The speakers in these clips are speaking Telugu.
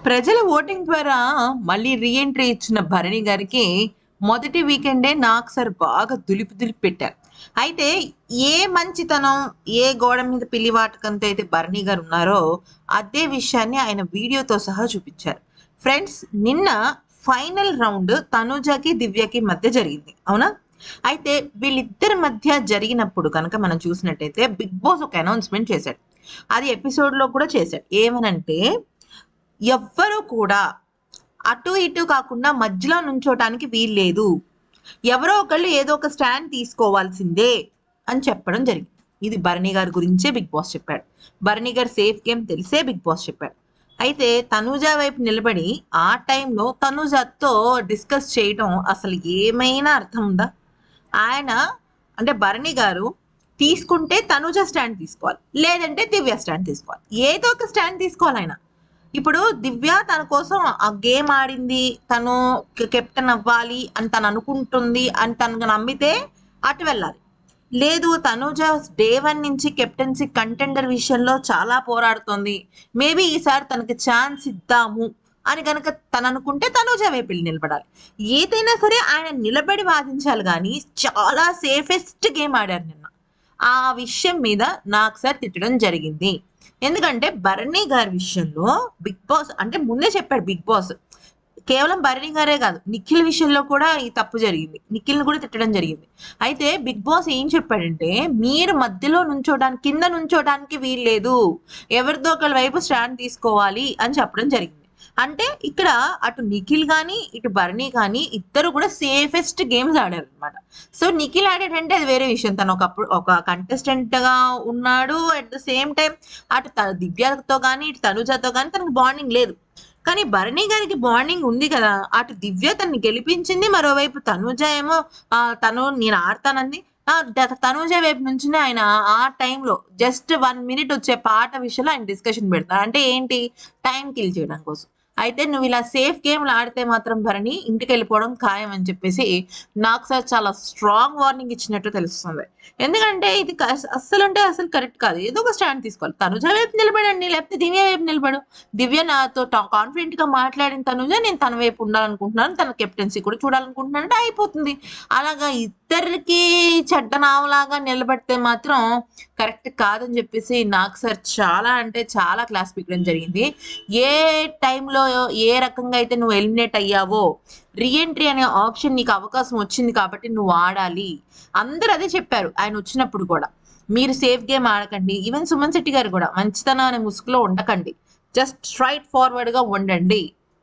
ప్రజల ఓటింగ్ ద్వారా మళ్ళీ రీఎంట్రీ ఇచ్చిన భరణి గారికి మొదటి వీకెండే నాకు సార్ బాగా దులిపి పెట్టారు. అయితే ఏ మంచితనం, ఏ గోడ మీద పిల్లివాటకంతో అయితే భరణి గారు ఉన్నారో అదే విషయాన్ని ఆయన వీడియోతో సహా చూపించారు. ఫ్రెండ్స్, నిన్న ఫైనల్ రౌండ్ తనుజకి దివ్యకి మధ్య జరిగింది, అవునా? అయితే వీళ్ళిద్దరి మధ్య జరిగినప్పుడు కనుక మనం చూసినట్టయితే బిగ్ బాస్ ఒక అనౌన్స్మెంట్ చేశాడు. అది ఎపిసోడ్ లో కూడా చేశాడు. ఏమనంటే ఎవ్వరూ కూడా అటు ఇటు కాకుండా మధ్యలో నుంచోటానికి వీల్లేదు, ఎవరో ఒకళ్ళు ఏదో ఒక స్టాండ్ తీసుకోవాల్సిందే అని చెప్పడం జరిగింది. ఇది భరణి గారి గురించే బిగ్ బాస్ చెప్పాడు. భరణి గారు సేఫ్ గేమ్ తెలిసే బిగ్ బాస్ చెప్పాడు. అయితే తనూజ వైపు నిలబడి ఆ టైంలో తనూజతో డిస్కస్ చేయటం అసలు ఏమైనా అర్థం ఉందా? ఆయన అంటే భరణి గారు తీసుకుంటే తనూజ స్టాండ్ తీసుకోవాలి, లేదంటే దివ్య స్టాండ్ తీసుకోవాలి, ఏదో ఒక స్టాండ్ తీసుకోవాలి ఆయన. ఇప్పుడు దివ్య తన కోసం ఆ గేమ్ ఆడింది, తను కెప్టెన్ అవ్వాలి అని తను అనుకుంటుంది అని తనకు నమ్మితే అటు వెళ్ళాలి. లేదు, తనుజ డే 1 నుంచి కెప్టెన్సీ కంటెండర్ విషయంలో చాలా పోరాడుతోంది, మేబీ ఈసారి తనకి ఛాన్స్ ఇద్దాము అని కనుక తను అనుకుంటే తనుజ వైపు నిలబడాలి. ఏదైనా సరే ఆయన నిలబడి వాదించాలి, కానీ చాలా సేఫెస్ట్ గేమ్ ఆడారు నిన్న. ఆ విషయం మీద నాకు సార్ తిట్టడం జరిగింది. ఎందుకంటే భరణి గారి విషయంలో బిగ్ బాస్ అంటే ముందే చెప్పాడు. బిగ్ బాస్ కేవలం భరణి గారే కాదు, నిఖిల్ విషయంలో కూడా ఈ తప్పు జరిగింది, నిఖిల్ని కూడా తిట్టడం జరిగింది. అయితే బిగ్ బాస్ ఏం చెప్పాడంటే, మీరు మధ్యలో నుంచోడానికి, కింద నుంచోడానికి వీల్లేదు, ఎవరిదో ఒకళ్ళ వైపు స్టాండ్ తీసుకోవాలి అని చెప్పడం జరిగింది. అంటే ఇక్కడ అటు నిఖిల్ కానీ ఇటు భరణి కానీ ఇద్దరు కూడా సేఫెస్ట్ గేమ్స్ ఆడారు అనమాట. సో నిఖిల్ ఆడాడంటే అది వేరే విషయం, తను ఒకప్పుడు ఒక కంటెస్టెంట్ గా ఉన్నాడు, అట్ ద సేమ్ టైం అటు దివ్యతో కానీ ఇటు తనుజతో కానీ తనకు బాండింగ్ లేదు. కానీ భరణి గారికి బాండింగ్ ఉంది కదా, అటు దివ్య తనని గెలిపించింది, మరోవైపు తనుజ ఏమో నేను ఆడతానంది. తనుజ వైపు నుంచి ఆయన ఆ టైంలో జస్ట్ 1 minute వచ్చే పాట విషయంలో ఆయన డిస్కషన్ పెడతారు. అంటే ఏంటి? టైం కిల్ చేయడం కోసం. అయితే నువ్వు ఇలా సేఫ్ గేమ్లు ఆడితే మాత్రం భరణి ఇంటికి వెళ్ళిపోవడం ఖాయం అని చెప్పేసి నాకు సార్ చాలా స్ట్రాంగ్ వార్నింగ్ ఇచ్చినట్టు తెలుస్తుంది. ఎందుకంటే ఇది అసలు కరెక్ట్ కాదు. ఏదో ఒక స్టాండ్ తీసుకోవాలి. తనుజ వైపు నిలబడండి, లేకపోతే దివ్య వైపు నిలబడు. దివ్య నాతో కాన్ఫిడెంట్ గా మాట్లాడిన తనుజ నేను తన వైపు ఉండాలనుకుంటున్నాను, తన కెప్టెన్సీ కూడా చూడాలనుకుంటున్నాను అంటే అయిపోతుంది. అలాగా ఇద్దరికి చెడ్డ నావలాగా నిలబడితే మాత్రం కరెక్ట్ కాదని చెప్పేసి నాకు సార్ చాలా అంటే చాలా క్లాస్ పీకడం జరిగింది. ఏ టైంలో ఏ రకంగా అయితే నువ్వు ఎలిమినేట్ అయ్యావో, రీఎంట్రీ అనే ఆప్షన్ నీకు అవకాశం వచ్చింది కాబట్టి నువ్వు ఆడాలి. అందరూ అదే చెప్పారు ఆయన వచ్చినప్పుడు కూడా, మీరు సేఫ్ గేమ్ ఆడకండి. ఈవెన్ సుమన్ శెట్టి గారు కూడా మంచితనం అనే ముసుగులో ఉండకండి, జస్ట్ స్ట్రైట్ ఫార్వర్డ్ గా ఉండండి.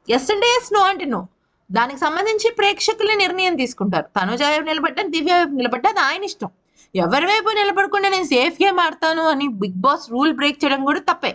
ఎస్ అంటే ఎస్, నో అంటే నో. దానికి సంబంధించి ప్రేక్షకులే నిర్ణయం తీసుకుంటారు. తనుజ వైపు నిలబడ్డా, దివ్య వైపు నిలబడ్డా అది ఆయన ఇష్టం. ఎవరి వైపు నిలబడకుండా నేను సేఫ్ గేమ్ ఆడతాను అని బిగ్ బాస్ రూల్ బ్రేక్ చేయడం కూడా తప్పే.